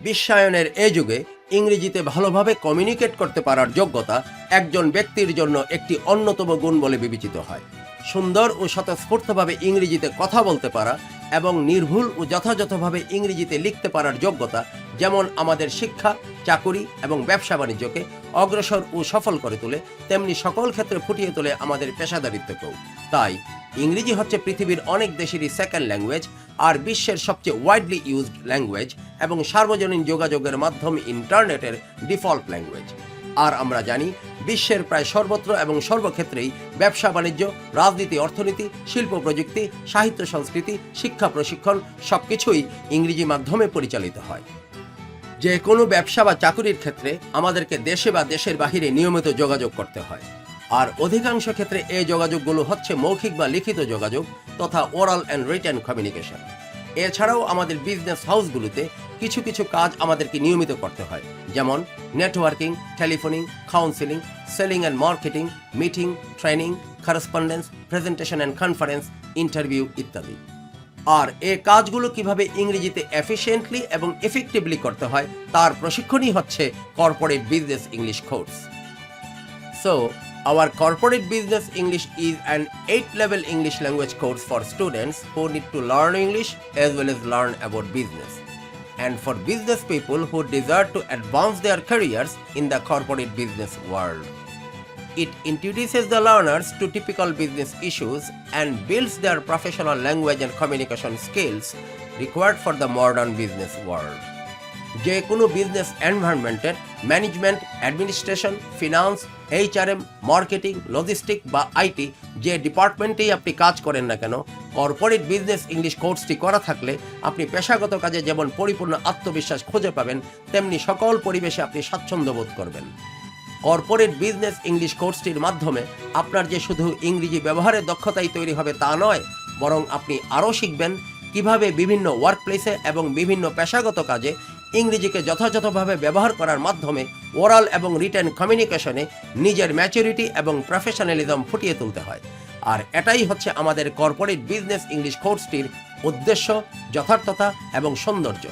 বিশ্বায়নের এ যুগে ইংরেজিতে ভালোভাবে কমিউনিকেট করতে পারার যোগ্যতা একজন ব্যক্তির জন্য একটি অন্যতম গুণ বলে বিবেচিত হয়। সুন্দর ও স্বতঃস্ফূর্তভাবে ইংরেজিতে কথা বলতে পারা এবং নির্ভুল ও যথাযথভাবে ইংরেজিতে লিখতে পারার যোগ্যতা যেমন আমাদের শিক্ষা, চাকুরি এবং ব্যবসা বাণিজ্যকে অগ্রসর ও সফল করে তোলে, তেমনি সকল ক্ষেত্রে ফুটিয়ে তোলে আমাদের পেশাদারিত্বকেও। তাই ইংরেজি হচ্ছে পৃথিবীর অনেক দেশেরই সেকেন্ড ল্যাঙ্গুয়েজ আর বিশ্বের সবচেয়ে ওয়াইডলি ইউজড ল্যাঙ্গুয়েজ এবং সার্বজনীন যোগাযোগের মাধ্যম ইন্টারনেটের ডিফল্ট ল্যাঙ্গুয়েজ। আর আমরা জানি বিশ্বের প্রায় সর্বত্র এবং সর্বক্ষেত্রেই ব্যবসা বাণিজ্য, রাজনীতি, অর্থনীতি, শিল্প প্রযুক্তি, সাহিত্য সংস্কৃতি, শিক্ষা প্রশিক্ষণ সবকিছুই ইংরেজি মাধ্যমে পরিচালিত হয়। যে কোনো ব্যবসা বা চাকুরির ক্ষেত্রে আমাদেরকে দেশে বা দেশের বাহিরে নিয়মিত যোগাযোগ করতে হয়। আর অধিকাংশ ক্ষেত্রে এই যোগাযোগগুলো হচ্ছে মৌখিক বা লিখিত যোগাযোগ তথা ওরাল অ্যান্ড রিটেন কমিউনিকেশন। এছাড়াও আমাদের বিজনেস হাউসগুলোতে কিছু কিছু কাজ আমাদেরকে নিয়মিত করতে হয়, যেমন networking, telephoning, counselling, selling and marketing, meeting, training, correspondence, presentation and conference, interview ইত্যাদি। আর এই কাজগুলো কিভাবে ইংরেজিতে এফিশিয়েন্টলি এবং এফেক্টিভলি করতে হয় তার প্রশিক্ষণই হচ্ছে corporate business English course. So, our corporate business English is an 8-level English language course for students who need to learn English as well as learn about business. And for business people who desire to advance their careers in the corporate business world. It introduces the learners to typical business issues and builds their professional language and communication skills required for the modern business world. যে কোনো business এনভায়রনমেন্টের management, administration, finance, HRM, marketing, logistic বা IT যে ডিপার্টমেন্টেই আপনি কাজ করেন না কেন, কর্পোরেট বিজনেস ইংলিশ কোর্সটি করা থাকলে আপনি পেশাগত কাজে যেমন পরিপূর্ণ আত্মবিশ্বাস খুঁজে পাবেন, তেমনি সকল পরিবেশে আপনি স্বাচ্ছন্দ্য বোধ করবেন। কর্পোরেট বিজনেস ইংলিশ কোর্সটির মাধ্যমে আপনার যে শুধু ইংরেজি ব্যবহারের দক্ষতাই তৈরি হবে তা নয়, বরং আপনি আরও শিখবেন কিভাবে বিভিন্ন ওয়ার্কপ্লেসে এবং বিভিন্ন পেশাগত কাজে ইংরেজিকে যথাযথভাবে ব্যবহার করার মাধ্যমে ওরাল এবং রিটেন কমিউনিকেশনে নিজের ম্যাচুরিটি এবং প্রফেশনালিজম ফুটিয়ে তুলতে হয়। আর এটাই হচ্ছে আমাদের কর্পোরেট বিজনেস ইংলিশ কোর্সটির উদ্দেশ্য, যথার্থতা এবং সৌন্দর্য।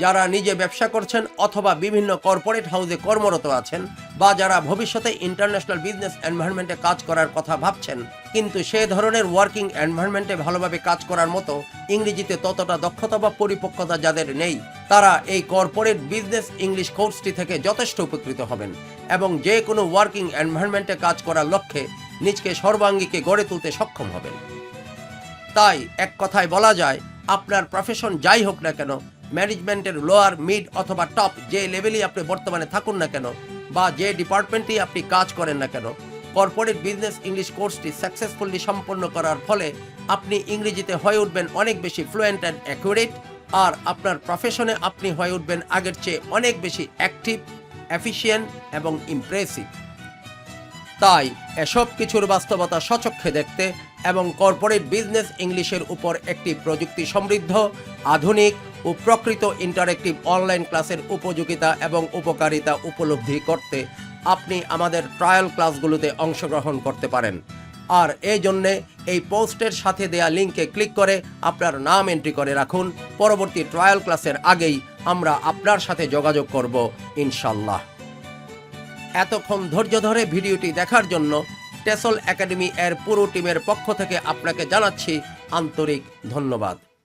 যারা নিজে ব্যবসা করছেন অথবা বিভিন্ন কর্পোরেট হাউসে কর্মরত আছেন বা যারা ভবিষ্যতে ইন্টারন্যাশনাল বিজনেস এনভায়রনমেন্টে কাজ করার কথা ভাবছেন কিন্তু সে ধরনের ওয়ার্কিং এনভায়রনমেন্টে ভালোভাবে কাজ করার মতো ইংরেজিতে ততটা দক্ষতা বা পরিপক্কতা যাদের নেই, তারা এই কর্পোরেট বিজনেস ইংলিশ কোর্সটি থেকে যথেষ্ট উপকৃত হবেন এবং যে কোনো ওয়ার্কিং এনভায়রনমেন্টে কাজ করার লক্ষ্যে নিজকে সর্বাঙ্গীকে গড়ে তুলতে সক্ষম হবেন। তাই এক কথায় বলা যায়, আপনার প্রফেশন যাই হোক না কেন, ম্যানেজমেন্টের লোয়ার, মিড অথবা টপ যে লেভেলই আপনি বর্তমানে থাকুন না কেন বা যে ডিপার্টমেন্টেই আপনি কাজ করেন না কেন, কর্পোরেট বিজনেস ইংলিশ কোর্সটি সাকসেসফুলি সম্পন্ন করার ফলে আপনি ইংরেজিতে হয়ে উঠবেন অনেক বেশি ফ্লুয়েন্ট অ্যান্ড অ্যাকুরেট, আর আপনার প্রফেশনে আপনি হয়ে উঠবেন আগের চেয়ে অনেক বেশি অ্যাক্টিভ, এফিশিয়েন্ট এবং ইমপ্রেসিভ। তাই এসব কিছুর বাস্তবতা স্বচক্ষে দেখতে এবং কর্পোরেট বিজনেস ইংলিশের উপর একটি প্রযুক্তি সমৃদ্ধ, আধুনিক ও প্রকৃত ইন্টারেক্টিভ অনলাইন ক্লাসের উপযোগিতা এবং উপকারিতা উপলব্ধি করতে আপনি আমাদের ট্রায়াল ক্লাসগুলোতে অংশগ্রহণ করতে পারেন। আর এই জন্যে এই পোস্টের সাথে দেয়া লিঙ্কে ক্লিক করে আপনার নাম এন্ট্রি করে রাখুন। পরবর্তী ট্রায়াল ক্লাসের আগেই আমরা আপনার সাথে যোগাযোগ করব ইনশাল্লাহ। এতক্ষণ ধৈর্য ধরে ভিডিওটি দেখার জন্য টেসল একাডেমি এর পুরো টিমের পক্ষ থেকে আপনাকে জানাচ্ছি আন্তরিক ধন্যবাদ।